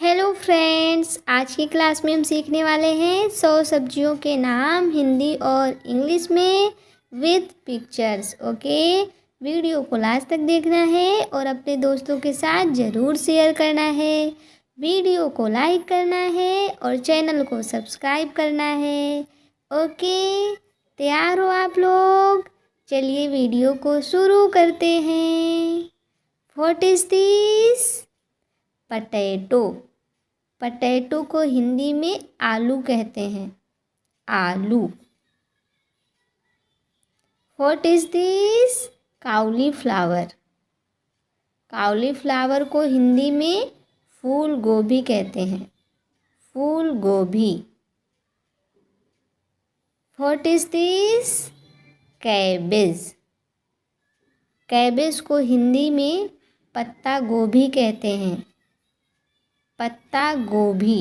Hello friends, आज की class में हम सीखने वाले हैं 100 सब्जियों के नाम हिंदी और इंग्लिश में विद पिक्चर्स। ओके, वीडियो को लास्ट तक देखना है और अपने दोस्तों के साथ ज़रूर शेयर करना है। वीडियो को लाइक करना है और चैनल को सब्सक्राइब करना है। ओके, तैयार हो आप लोग? चलिए वीडियो को शुरू करते हैं। What is this? Potato. Potato को हिंदी में आलू कहते हैं, आलू। What is this? Cauliflower. Cauliflower को हिंदी में फूल गोभी कहते हैं, फूल गोभी। What is this? Cabbage. Cabbage को हिंदी में पत्ता गोभी कहते हैं, पत्ता गोभी।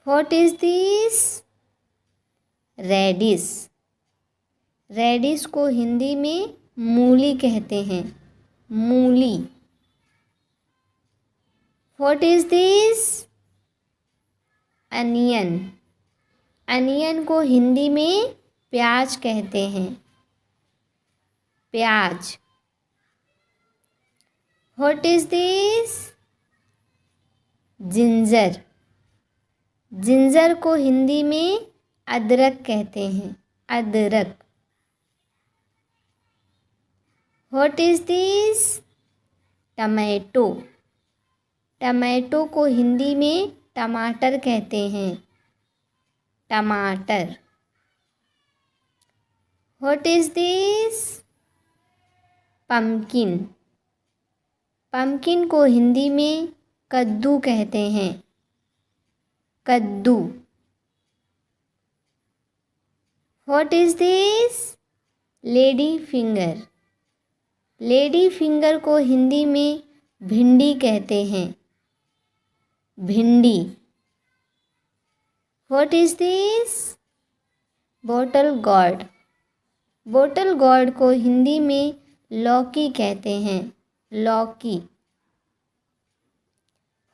What is this? Radish. Radish को हिंदी में मूली कहते हैं, मूली। What is this? Onion. Onion को हिंदी में प्याज कहते हैं, प्याज। What is this? Ginger. Ginger को हिंदी में अदरक कहते हैं, अदरक। What is this? Tomato. Tomato को हिंदी में टमाटर कहते हैं, टमाटर। What is this? Pumpkin. Pumpkin को हिंदी में कद्दू कहते हैं, कद्दू। What is this? Lady finger. Lady finger को हिंदी में भिंडी कहते हैं, भिंडी। What is this? Bottle gourd. Bottle gourd को हिंदी में लौकी कहते हैं, लौकी।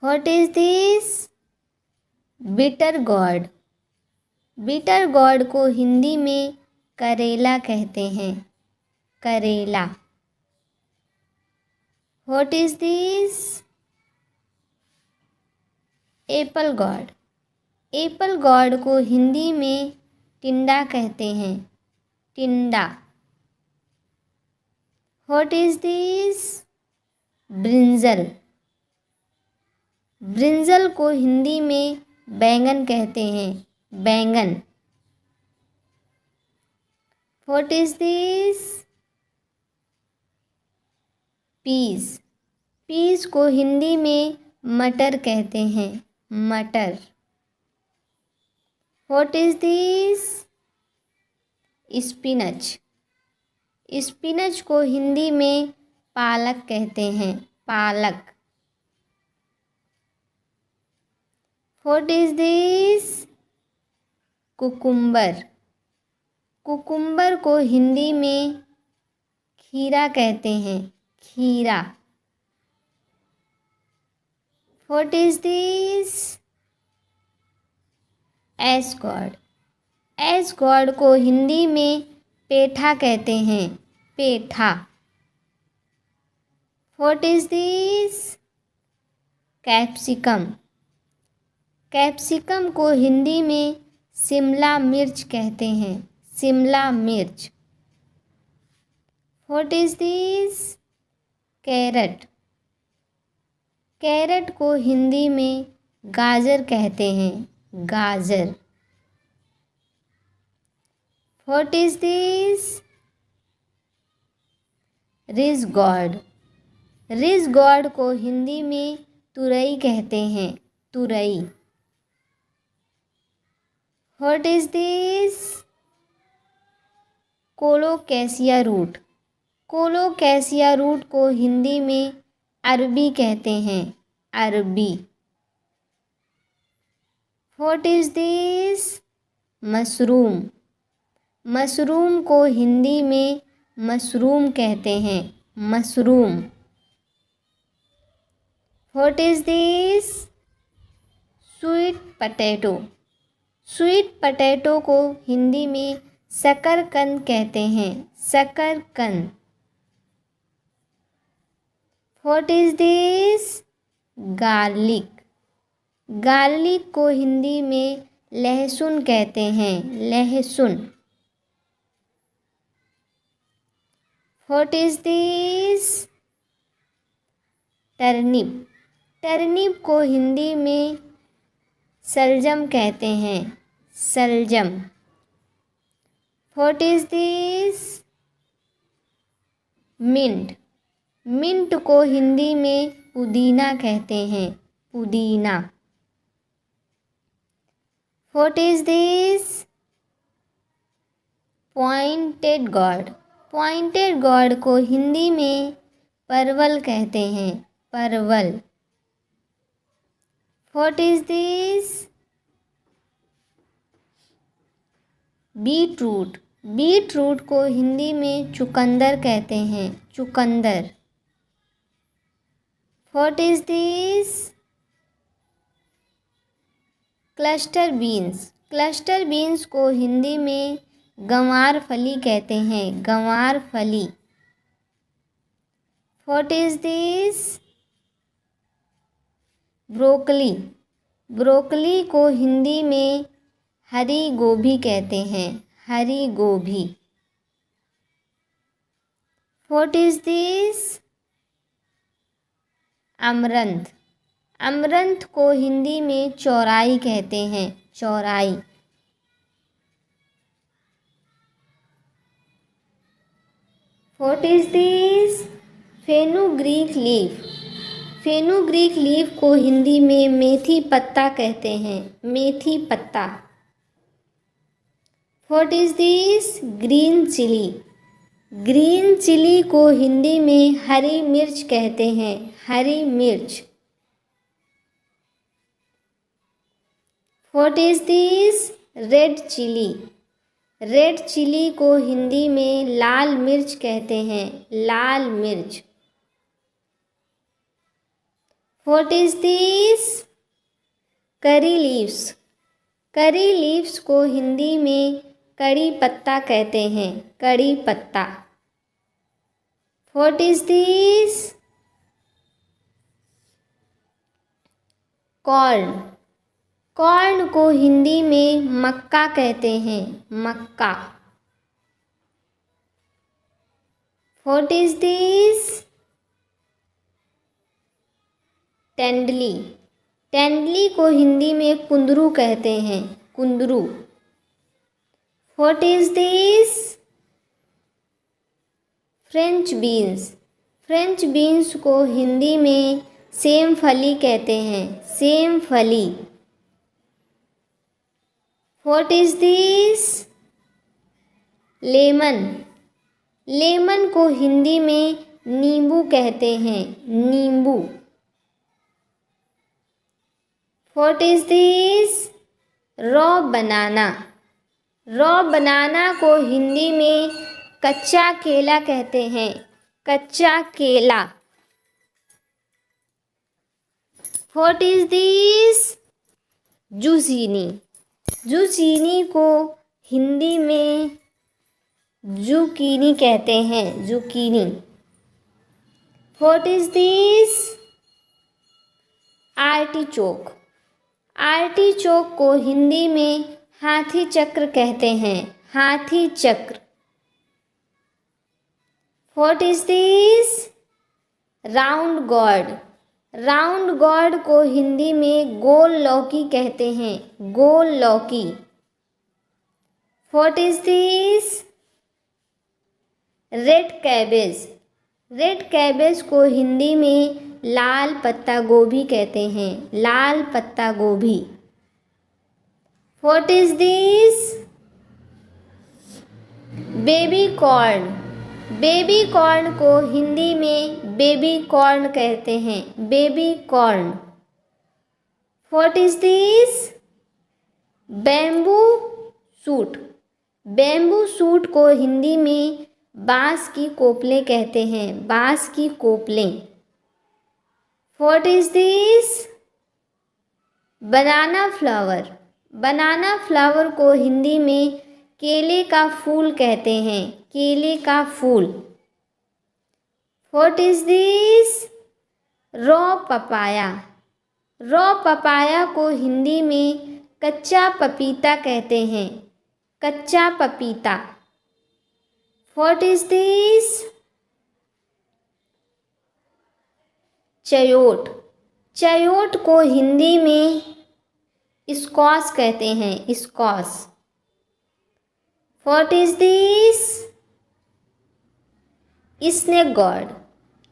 What is this? Bitter gourd. Bitter gourd को हिंदी में करेला कहते हैं, करेला। What is this? Apple gourd. Apple gourd को हिंदी में टिंडा कहते हैं, टिंडा। What is this? Brinjal. Brinjal को हिंदी में बैंगन कहते हैं, बैंगन। What is this? Peas. Peas को हिंदी में मटर कहते हैं, मटर। What is this? Spinach. Spinach को हिंदी में पालक कहते हैं, पालक। What is this? Cucumber. Cucumber को हिंदी में खीरा कहते हैं, खीरा। What is this? Squash. Squash को हिंदी में पेठा कहते हैं, पेठा। What is this? Capsicum. Capsicum को हिंदी में शिमला मिर्च कहते हैं, शिमला मिर्च। What is this? Carrot. Carrot को हिंदी में गाजर कहते हैं, गाजर। What is this? Ridge gourd. Ridge gourd को हिंदी में तुरई कहते हैं, तुरई। What is this? Colocasia root. Colocasia root को हिंदी में अरबी कहते हैं, अरबी। What is this? Mushroom. Mushroom को हिंदी में मशरूम कहते हैं, mushroom. What is this? Sweet potato. Sweet potato को हिंदी में शकरकंद कहते हैं, शकरकंद। What is this? Garlic. Garlic को हिंदी में लहसुन कहते हैं, लहसुन। What is this? Turnip. Turnip को हिंदी में शलजम कहते हैं, शलजम। What is this? Mint. Mint को हिंदी में पुदीना कहते हैं, पुदीना। What is this? Pointed gourd. Pointed gourd को हिंदी में परवल कहते हैं, परवल। What is this? Beetroot. Beetroot को हिंदी में चुकंदर कहते हैं, चुकंदर। What is this? Cluster beans. Cluster beans को हिंदी में गंवार फली कहते हैं, गंवार फली। What is this? Broccoli. Broccoli को हिंदी में हरी गोभी कहते हैं, हरी गोभी। What is this? Amaranth. Amaranth को हिंदी में चौराई कहते हैं, चौराई। What is this? Fenugreek leaf. Fenugreek leaf को हिंदी में मेथी पत्ता कहते हैं, मेथी पत्ता। What is this? Green chilli. Green chilli को हिंदी में हरी मिर्च कहते हैं, हरी मिर्च। What is this? Red chilli. Red chilli को हिंदी में लाल मिर्च कहते हैं, लाल मिर्च। What is this? Curry leaves. Curry leaves को हिंदी में कड़ी पत्ता कहते हैं, कड़ी पत्ता। What is this? Corn. Corn को हिंदी में मक्का कहते हैं, मक्का। What is this? Tendli. Tendli को हिंदी में कुंदरू कहते हैं, कुंदरू। What is this? French beans. French beans को हिंदी में सेम फली कहते हैं, सेम फली। What is this? Lemon. Lemon को हिंदी में नींबू कहते हैं, नींबू। What is this? Raw banana. Raw banana को हिंदी में कच्चा केला कहते हैं, कच्चा केला। What is this? Zucchini. Zucchini को हिंदी में जुकीनी कहते हैं, zucchini. What is this? Artichoke. Artichoke को हिंदी में हाथी चक्र कहते हैं, हाथी चक्र। What is this? Round gourd. Round gourd को हिंदी में गोल लौकी कहते हैं, गोल लौकी। What is this? Red cabbage. Red cabbage को हिंदी में लाल पत्ता गोभी कहते हैं, लाल पत्ता गोभी। What is this? Baby corn. Baby corn को हिंदी में बेबी कॉर्न कहते हैं, baby corn. What is this? Bamboo suit. Bamboo suit को हिंदी में बांस की कोपलें कहते हैं, बांस की कोपलें। What is this? Banana flower. Banana flower को हिंदी में केले का फूल कहते हैं, केले का फूल। What is this? Raw papaya. Raw papaya को हिंदी में कच्चा पपीता कहते हैं, कच्चा पपीता। What is this? Chayote. Chayote को हिंदी में स्क्वाश कहते हैं, squash. What is this? Snake gourd.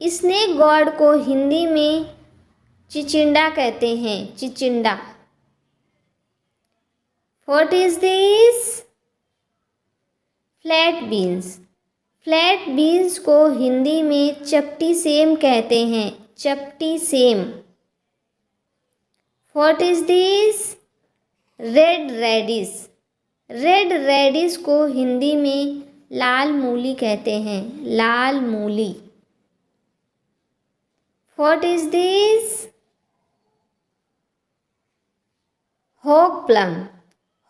Snake gourd को हिंदी में चिचिंडा कहते हैं, चिचिंडा। What is this? Flat beans. Flat beans को हिंदी में चपटी सेम कहते हैं, चपटी सेम। What is this? Red radish. Red reddish को हिंदी में लाल मूली कहते हैं, लाल मूली। What is this? Hog plum.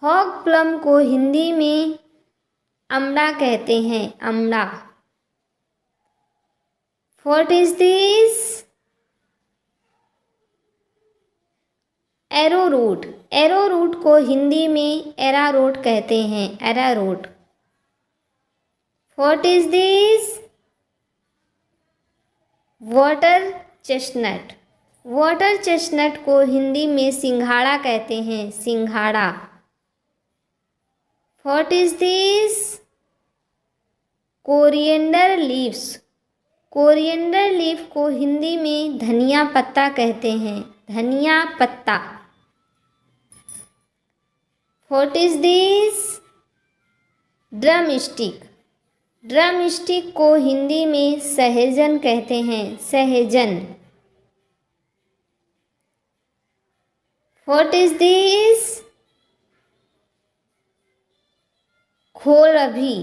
Hog plum को हिंदी में अमड़ा कहते हैं, अमड़ा। What is this? Arrowroot. Arrowroot को हिंदी में एरारोट कहते हैं, एरारोट। What is this? Water chestnut. Water chestnut को हिंदी में सिंघाड़ा कहते हैं, सिंघाड़ा। What is this? Coriander leaves. Coriander leaf को हिंदी में धनिया पत्ता कहते हैं, धनिया पत्ता। What is this? Drum stick. Drum stick को हिंदी में सहजन कहते हैं, सहजन। What is this? Kohlrabi.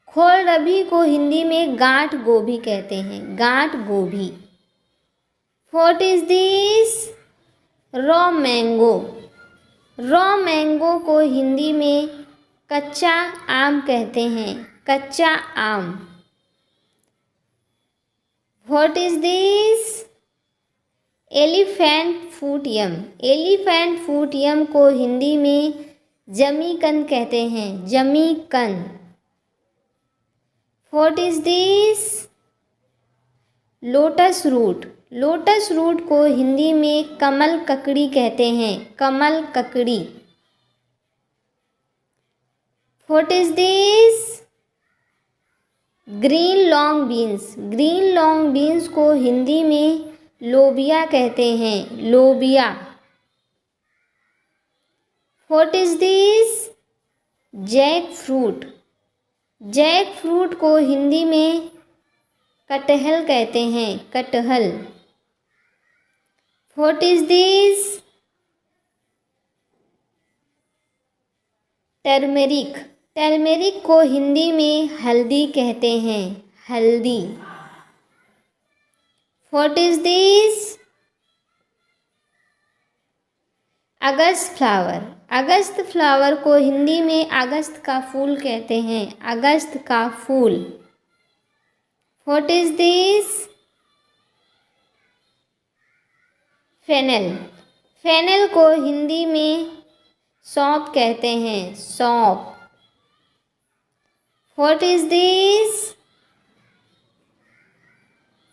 Kohlrabi को हिंदी में गांठ गोभी कहते हैं, गांठ गोभी। What is this? Raw mango. Raw mango को हिंदी में कच्चा आम कहते हैं, कच्चा आम। What is this? Elephant foot yam. Elephant foot yam को हिंदी में जमीकंद कहते हैं, जमीकंद। What is this? Lotus root. Lotus root को हिंदी में कमल ककड़ी कहते हैं, कमल ककड़ी। What is this? Green long beans. Green long beans को हिंदी में लोबिया कहते हैं, लोबिया। What is this? Jackfruit. Jackfruit को हिंदी में कटहल कहते हैं, कटहल। What is this? Turmeric. Turmeric को हिंदी में हल्दी कहते हैं, हल्दी। What is this? August flower. August flower को हिंदी में अगस्त का फूल कहते हैं, अगस्त का फूल। What is this? Fennel. Fennel को हिंदी में सौंफ कहते हैं, सौंफ। What is this?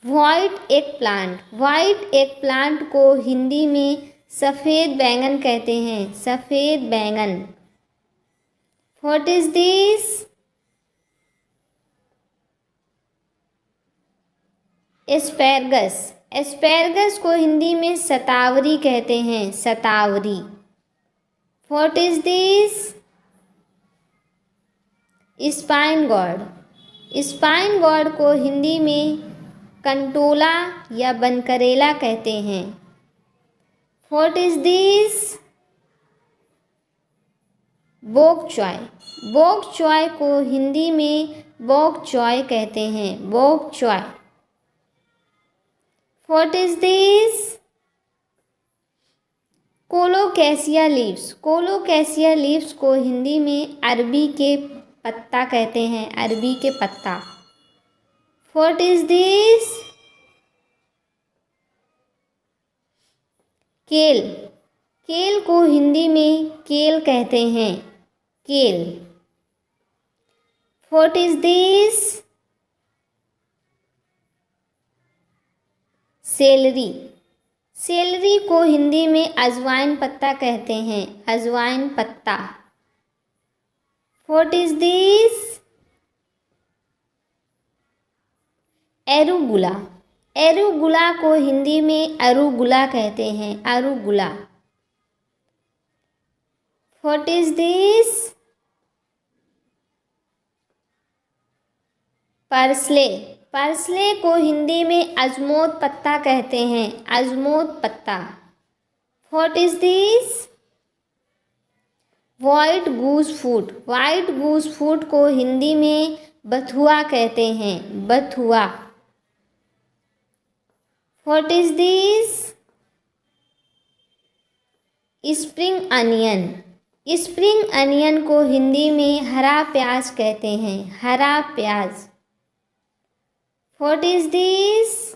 White eggplant. White eggplant को हिंदी में सफ़ेद बैंगन कहते हैं, सफ़ेद बैंगन। What is this? Asparagus. Asparagus को हिंदी में सतावरी कहते हैं, सतावरी। What is this? Spine gourd. Spine gourd को हिंदी में कंटोला या बनकरेला कहते हैं। What is this? Bok choy. Bok choy को हिंदी में बोक चॉय कहते हैं, bok choy. What is this? Colocasia leaves. Colocasia leaves को हिंदी में अरबी के पत्ता कहते हैं, अरबी के पत्ता। What is this? Kale. Kale को हिंदी में केल कहते हैं, kale. What is this? Celery. Celery को हिंदी में अजवाइन पत्ता कहते हैं, अजवाइन पत्ता। What is this? Arugula. Arugula को हिंदी में अरुगुला कहते हैं, arugula. What is this? Parsley. Parsley को हिंदी में अजमोद पत्ता कहते हैं, अजमोद पत्ता। What is this? White goosefoot. White goosefoot को हिंदी में बथुआ कहते हैं, बथुआ। What is this? Spring onion. Spring onion को हिंदी में हरा प्याज कहते हैं, हरा प्याज। What is this?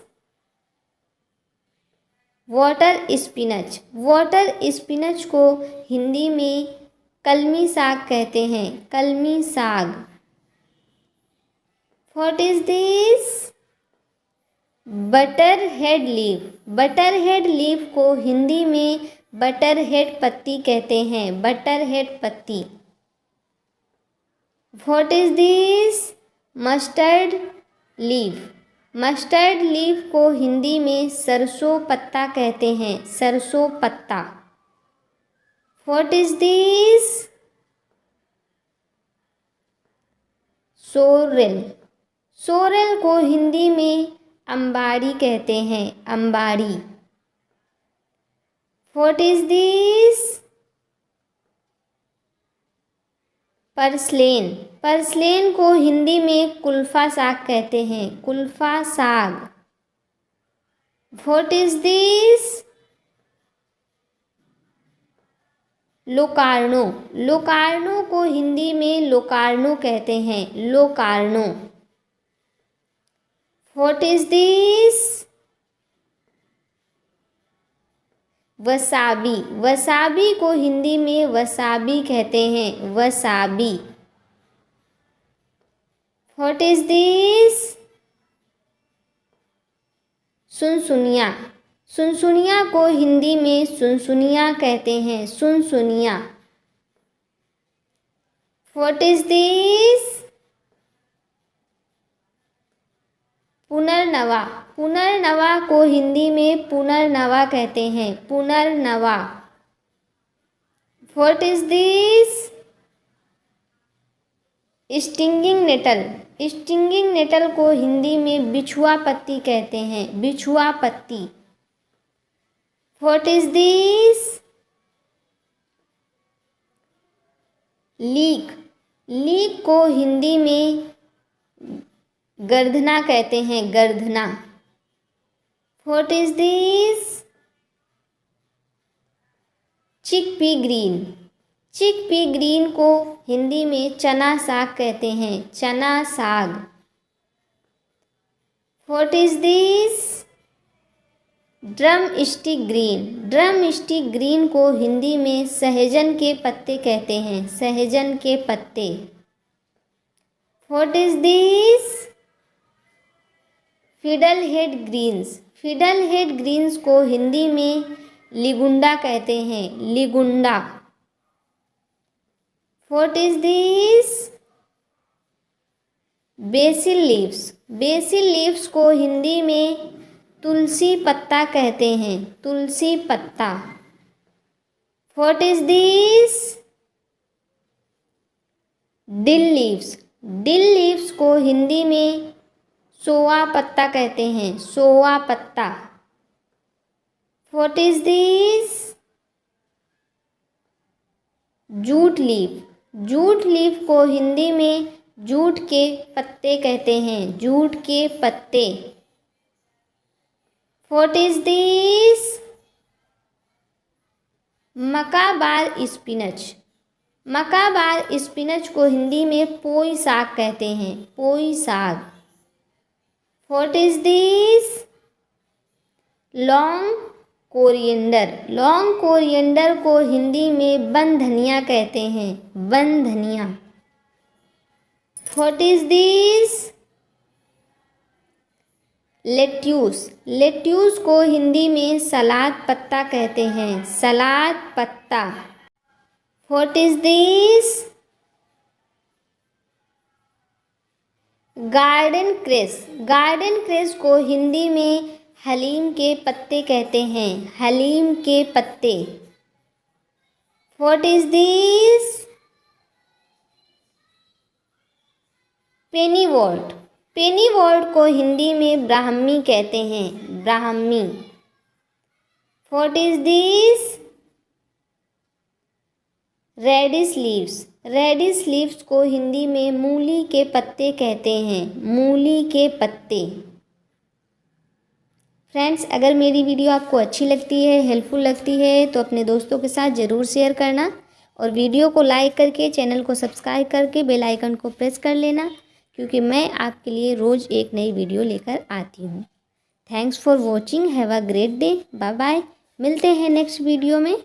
Water spinach. Water spinach को हिंदी में कलमी साग कहते हैं, कलमी साग। What is this? Butter head leaf. Butter head leaf को हिंदी में बटर हेड पत्ती कहते हैं, बटर हेड पत्ती। What is this? Mustard leaf. Mustard leaf को हिंदी में सरसों पत्ता कहते हैं, सरसों पत्ता। What is this? Sorrel. Sorrel को हिंदी में अंबाड़ी कहते हैं, अंबाड़ी। What is this? Purslane. Purslane को हिंदी में कुल्फा साग कहते हैं, कुल्फा साग। What is this? Locarno. Locarno को हिंदी में लोकार्नो कहते हैं, Locarno. What is this? Wasabi. Wasabi को हिंदी में वसाबी कहते हैं, wasabi. What is this? Sunsunia. सुनसुनिया को हिंदी में सुनसुनिया कहते हैं, सुनसुनिया। What is this? पुनर्नवा। पुनर्नवा को हिंदी में पुनर्नवा कहते हैं, पुनर्नवा। What is this? Stinging nettle. Stinging nettle को हिंदी में बिछुआ पत्ती कहते हैं, बिछुआ पत्ती। What is this? Leek. Leek को हिंदी में गर्दना कहते हैं, गर्दना। What is this? Chickpea green. Chickpea green को हिंदी में चना साग कहते हैं, चना साग। What is this? Drumstick green. Drumstick green को हिंदी में सहजन के पत्ते कहते हैं, सहजन के पत्ते। What is this? Fiddlehead greens. Fiddlehead greens को हिंदी में लिगुंडा कहते हैं, लिगुंडा। What is this? Basil leaves. Basil leaves को हिंदी में तुलसी पत्ता कहते हैं, तुलसी पत्ता। What is this? Dill leaves. Dill leaves को हिंदी में सोआ पत्ता कहते हैं, सोआ पत्ता। What is this? Jute leaf. Jute leaf को हिंदी में जूट के पत्ते कहते हैं, जूट के पत्ते। What is this? Malabar spinach. Malabar spinach को हिंदी में पोई साग कहते हैं, पोई साग। What is this? Long coriander. Long coriander को हिंदी में बन धनिया कहते हैं, बन धनिया। What is this? Lettuce. Lettuce को हिंदी में सलाद पत्ता कहते हैं, सलाद पत्ता। What is this? Garden cress. Garden cress को हिंदी में हलीम के पत्ते कहते हैं, हलीम के पत्ते। What is this? Pennywort. Pennywort को हिंदी में ब्राह्मी कहते हैं, ब्राह्मी। What is this? Radish leaves. Radish leaves को हिंदी में मूली के पत्ते कहते हैं, मूली के पत्ते। फ्रेंड्स, अगर मेरी वीडियो आपको अच्छी लगती है, हेल्पफुल लगती है, तो अपने दोस्तों के साथ ज़रूर शेयर करना और वीडियो को लाइक करके चैनल को सब्सक्राइब करके बेल आइकन को प्रेस कर लेना, क्योंकि मैं आपके लिए रोज़ एक नई वीडियो लेकर आती हूँ। Thanks for watching. Have a great day. Bye bye. मिलते हैं नेक्स्ट वीडियो में।